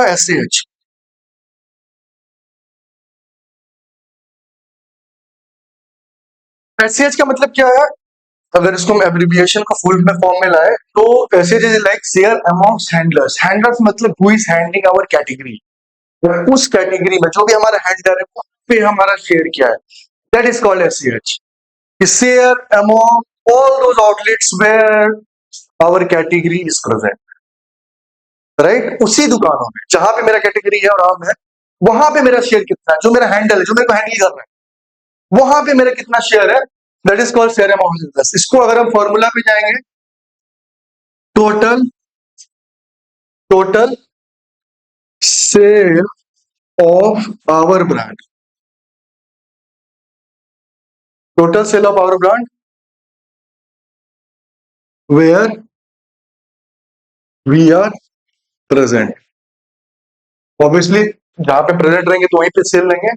SCH। SCH का मतलब क्या है? अगर इसको हम एब्रिविएशन को फुल में फॉर्म में लाए तो SCH is like share amongst handlers. Handlers मतलब who is handling our category, उस कैटेगरी में जो भी हमारा हैंडलर है उस पे हमारा शेयर क्या है, that is called SCH। Share among all those outlets where our category is present, right. उसी दुकानों में जहां पे मेरा कैटेगरी है और आम है, वहां पे मेरा शेयर कितना है, जो मेरा हैंडल है, जो मेरे को हैंडल कर रहा है, वहां पे मेरा कितना शेयर है, that is called share among handlers. इसको अगर हम फॉर्मूला पे जाएंगे, total total sale of our brand, total sale of our brand where we are present. Obviously जहां पे प्रेजेंट रहेंगे तो वहीं पे सेल लेंगे,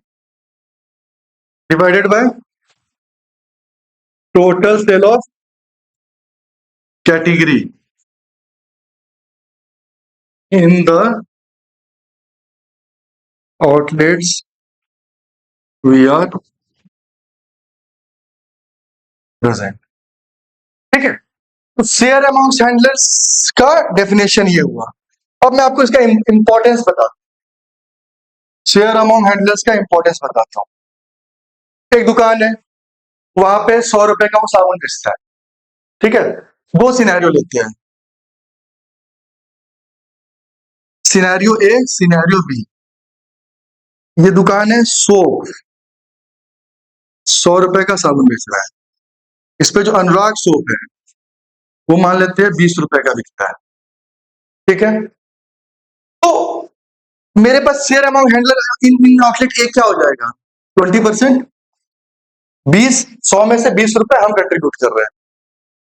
divided by total sale of category in the outlets we are present. ठीक है, तो शेयर अमाउंट हैंडलर्स का डेफिनेशन ये हुआ। अब मैं आपको इसका इंपॉर्टेंस बताता हूँ, शेयर अमाउंट हैंडलर्स का इंपॉर्टेंस बताता हूँ। एक दुकान है, वहां पे 100 रुपए का वो साबुन बेचता है, ठीक है। दो सिनेरियो लेते हैं, सिनेरियो ए सिनेरियो बी। ये दुकान है सोप, 100 रुपए का साबुन बेच रहा है। इस पे जो अनुराग सोप है वो मान लेते हैं 20 रुपए का बिकता है, ठीक है। तो मेरे पास शेयर अमाउंट हैंडलर इन आउटलेट ए क्या हो जाएगा, 20%। 100 में से 20 रुपए हम कंट्रीब्यूट कर रहे हैं।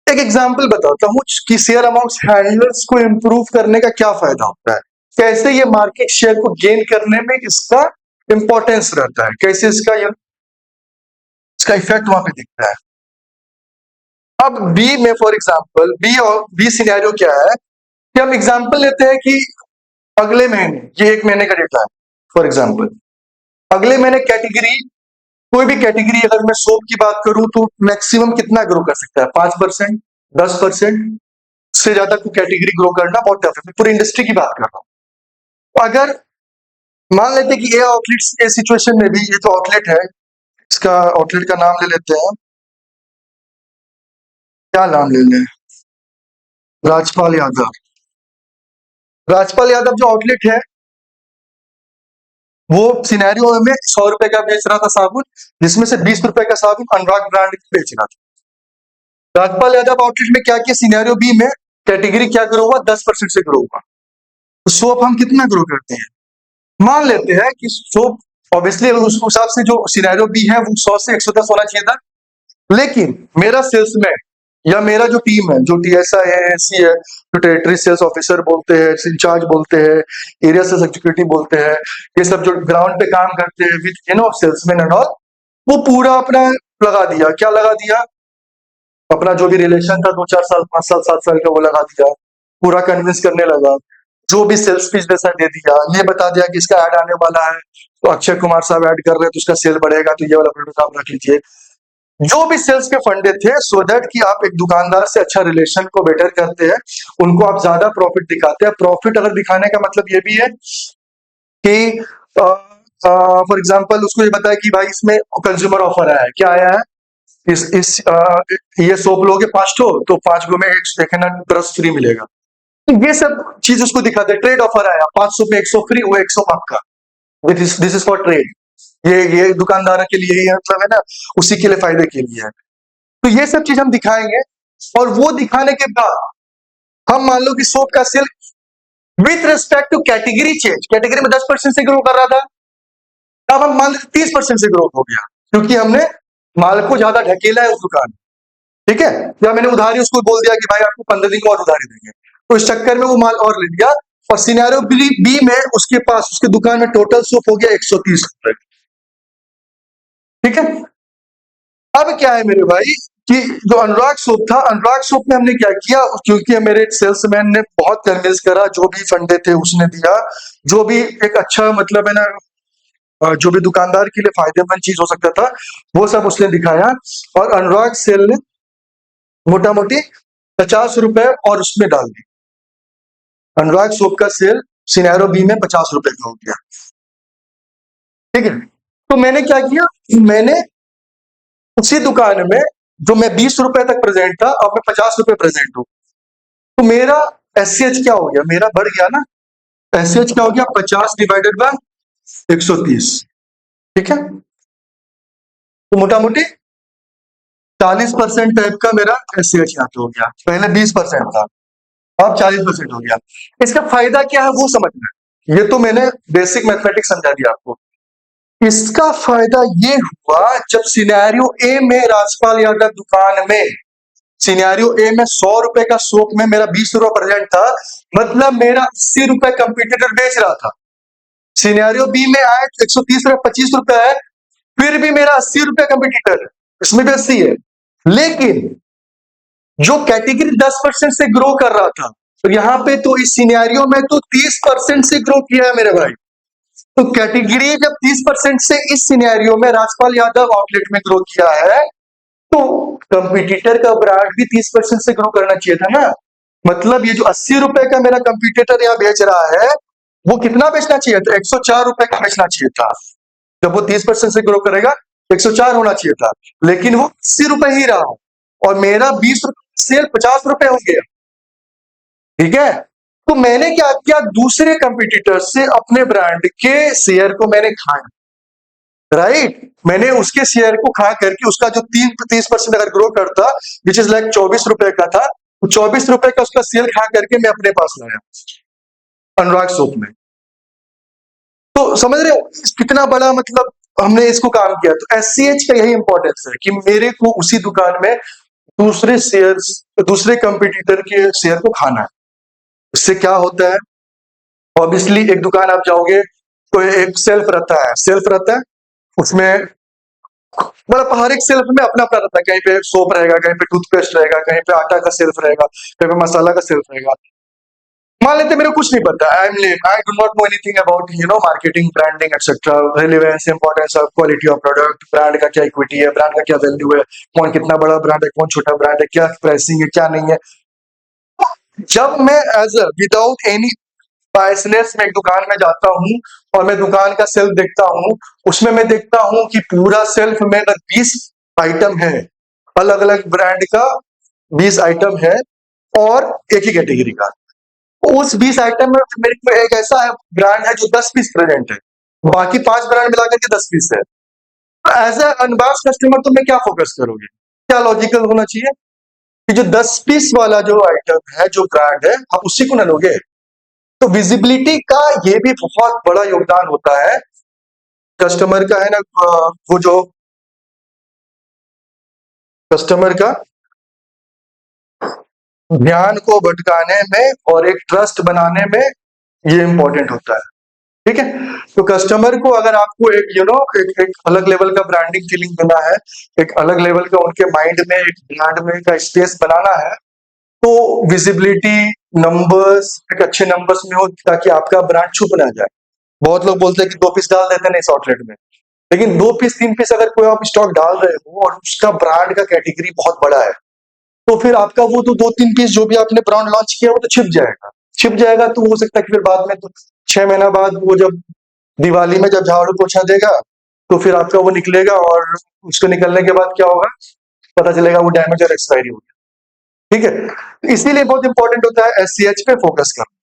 एक एग्जांपल बताता हूं कि शेयर अमाउंट हैंडलर्स को इंप्रूव करने का क्या फायदा होता है, कैसे ये मार्केट शेयर को गेन करने में इसका इंपॉर्टेंस रहता है, कैसे इसका इफेक्ट वहां पे दिखता है। अब बी में फॉर एग्जांपल बी सिनेरियो क्या है कि हम एग्जांपल लेते हैं कि अगले महीने, ये एक महीने का डेटा है फॉर एग्जांपल, अगले महीने कैटेगरी, कोई भी कैटेगरी अगर मैं सोप की बात करूं तो मैक्सिमम कितना ग्रो कर सकता है, 5%, 10%, से ज्यादा को कैटेगरी ग्रो करना बहुत टफ है। पूरी इंडस्ट्री की बात कर रहा हूं। अगर मान लेते हैं कि ए आउटलेट, ए सिचुएशन में भी ये जो आउटलेट है, इसका आउटलेट का नाम ले लेते हैं, क्या नाम ले लें, राजपाल यादव। राजपाल यादव जो आउटलेट है वो सिनेरियो में 100 रुपए का बेच रहा था साबुन, जिसमें से 20 रुपए का साबुन अनुराग ब्रांड बेच रहा था। राजपाल यादव आउटलेट में क्या किया, सिनेरियो बी में कैटेगरी क्या ग्रो हुआ, 10% से ग्रो हुआ। तो सोप हम कितना ग्रो करते हैं, मान लेते हैं कि सोप ऑब्वियसली उस हिसाब से जो सिनेरियो बी है वो 100 से 110 होना चाहिए था, लेकिन मेरा सेल्समैन या मेरा जो टीम है, जो TSI है, SC है, जो टेरिटरी सेल्स ऑफिसर बोलते हैं, इंचार्ज बोलते हैं, एरिया सेल्स एग्जीक्यूटिव बोलते हैं, ये सब जो ग्राउंड पे काम करते हैं विद सेल्समैन एंड ऑल, वो पूरा अपना लगा दिया, क्या लगा दिया, अपना जो भी रिलेशन था 2-4 साल 5 साल 7 साल का वो लगा दिया, पूरा कन्विंस करने लगा, जो भी सेल्स पिच जैसा दे दिया, ये बता दिया कि इसका ऐड आने वाला है तो अक्षय कुमार साहब ऐड कर रहे हैं तो इसका सेल बढ़ेगा, तो ये वाला प्रोडक्ट आप रख लीजिए। जो भी सेल्स के फंडे थे सो दैट कि आप एक दुकानदार से अच्छा रिलेशन को बेटर करते हैं, उनको आप ज्यादा प्रॉफिट दिखाते हैं। प्रॉफिट अगर दिखाने का मतलब ये भी है कि फॉर एग्जांपल उसको ये बताया कि भाई इसमें कंज्यूमर ऑफर आया है, क्या आया है, ये सोप लोगे 5 ठो तो 5 गो में एक ना ब्रश फ्री मिलेगा। तो ये सब चीज उसको दिखाते हैं। ट्रेड ऑफर आया 500 पे 100 फ्री, वो 100 आपका, दिस इज फॉर ट्रेड। ये दुकानदार के लिए ही मतलब है ना, उसी के लिए फायदे के लिए है। तो ये सब चीज हम दिखाएंगे, और वो दिखाने के बाद हम मान लो कि सोप का sale with respect to category change, category में 10% से ग्रो कर रहा था, अब हम मान लो 30% से ग्रोथ हो गया, क्योंकि हमने माल को ज्यादा ढकेला है उस दुकान, ठीक है। या मैंने उधारी उसको बोल दिया कि भाई आपको 15 दिन को और उधारी देंगे, तो इस चक्कर में वो माल और ले लिया, और सिनेरियो बी में उसके पास उसके दुकान में टोटल सोप हो गया 130 रुपए, ठीक है। अब क्या है मेरे भाई कि जो अनुराग सोप था, अनुराग सोप में हमने क्या किया, क्योंकि मेरे सेल्समैन ने बहुत कन्विंस करा, जो भी फंडे थे उसने दिया, जो भी एक अच्छा मतलब है ना जो भी दुकानदार के लिए फायदेमंद चीज हो सकता था वो सब उसने दिखाया, और अनुराग सेल ने मोटा मोटी 50 रुपए और उसमें डाल दी। अनुराग सोप का सेल सिनेरो बी में 50 रुपए का हो गया। ठीक है, तो मैंने क्या किया, मैंने उसी दुकान में जो मैं 20 रुपए तक प्रेजेंट था, अब मैं 50 रुपए प्रेजेंट हूं, तो मेरा एससीएच क्या हो गया, मेरा बढ़ गया ना। एससीएच क्या हो गया, 50 डिवाइडेड बाय 130। ठीक है, तो मोटा मोटी 40% टाइप का मेरा एससीएच यहाँ पे हो गया, पहले 20% था, अब 40% हो गया। इसका फायदा क्या है वो समझना है, ये तो मैंने बेसिक मैथमेटिक्स समझा दिया आपको। इसका फायदा ये हुआ जब सिनेरियो ए में राजपाल यादव दुकान में, सिनेरियो ए में 100 रुपए का सोप में मेरा 20 रुपए प्रेजेंट था, मतलब मेरा 80 रुपए कंपटीटर बेच रहा था। सिनेरियो बी में आए 130 रुपए 25 रुपए है, फिर भी मेरा 80 रुपए कंपटीटर है, इसमें भी 80 है, लेकिन जो कैटेगरी 10% से ग्रो कर रहा था, तो यहाँ पे तो इस सिनेरियो में तो 30% से ग्रो किया है मेरे भाई। तो कैटेगरी जब 30% से इस सिनेरियो में राजपाल यादव आउटलेट में ग्रो किया है, तो कंपटीटर का ब्रांड भी 30% से ग्रो करना चाहिए था ना। मतलब ये जो 80 रुपए का मेरा कंपटीटर यहाँ बेच रहा है, वो कितना बेचना चाहिए था, 104 रुपए का बेचना चाहिए था। जब वो 30% से ग्रो करेगा 104 होना चाहिए था, लेकिन वो 80 रुपए ही रहा, और मेरा 20 रुपए सेल 50 रुपए हो गया। ठीक है, तो मैंने क्या किया, दूसरे कंपटीटर से अपने ब्रांड के शेयर को मैंने खाया, राइट। मैंने उसके शेयर को खा करके उसका जो 30% अगर ग्रो करता, विच इज लाइक 24 रुपए का था, तो 24 रुपए का उसका शेयर खा करके मैं अपने पास लाया अनुराग सोप में। तो समझ रहे हो कितना बड़ा मतलब हमने इसको काम किया। तो एससीएच का यही इंपॉर्टेंस है कि मेरे को उसी दुकान में दूसरे शेयर्स, दूसरे कंपटीटर के शेयर को खाना है। इससे क्या होता है, ऑब्वियसली एक दुकान आप जाओगे तो एक सेल्फ रहता है, सेल्फ रहता है, उसमें मतलब हर एक सेल्फ में अपना अपना रहता है, कहीं पे सोप रहेगा, कहीं पे टूथपेस्ट रहेगा, कहीं पे आटा का सेल्फ रहेगा, कहीं पे मसाला का सेल्फ रहेगा। मान लेते मेरे को कुछ नहीं पता, I do not know anything about marketing, branding etcetera, relevance, importance of quality of product, brand का क्या इक्विटी है, ब्रांड का क्या वैल्यू है, कौन कितना बड़ा ब्रांड है, कौन छोटा ब्रांड है, क्या प्राइसिंग है, क्या नहीं है। जब मैं as a without any biasness में एक दुकान में जाता हूँ और मैं दुकान का सेल्फ देखता हूँ, उसमें मैं देखता हूँ कि पूरा सेल्फ में अगर 20 आइटम है, अलग अलग ब्रांड का 20 आइटम है और एक ही कैटेगरी का, उस 20 आइटम में मेरे को एक ऐसा है ब्रांड है जो 10 पीस प्रेजेंट है, बाकी 5 ब्रांड मिलाकर के 10 पीस है। एज ए अनबास कस्टमर तो मैं क्या फोकस करोगे, क्या लॉजिकल होना चाहिए कि जो 10 पीस वाला जो आइटम है, जो ब्रांड है, आप उसी को ना लोगे। तो विजिबिलिटी का ये भी बहुत बड़ा योगदान होता है कस्टमर का, है ना, वो जो कस्टमर का ध्यान को भटकाने में और एक ट्रस्ट बनाने में ये इंपॉर्टेंट होता है। ठीक है, तो कस्टमर को अगर आपको एक एक अलग लेवल का ब्रांडिंग फीलिंग देना है, एक अलग लेवल का उनके माइंड में एक ब्रांड में का स्पेस बनाना है, तो विजिबिलिटी नंबर्स एक अच्छे नंबर्स में हो, ताकि आपका ब्रांड छुप ना जाए। बहुत लोग बोलते हैं कि 2 पीस डाल देते हैं इस आउटलेट में, लेकिन 2 पीस 3 पीस अगर कोई आप स्टॉक डाल रहे हो और उसका ब्रांड का कैटेगरी बहुत बड़ा है, तो फिर आपका वो तो 2-3 पीस जो भी आपने ब्रांड लॉन्च किया वो तो छिप जाएगा, छिप जाएगा। तो हो सकता है कि फिर बाद में तो 6 महीना बाद वो जब दिवाली में जब झाड़ू पोछा देगा, तो फिर आपका वो निकलेगा, और उसको निकलने के बाद क्या होगा, पता चलेगा वो डैमेज और एक्सपायरी हो गया। ठीक है, इसीलिए बहुत इंपॉर्टेंट होता है एससीएच पे फोकस करना।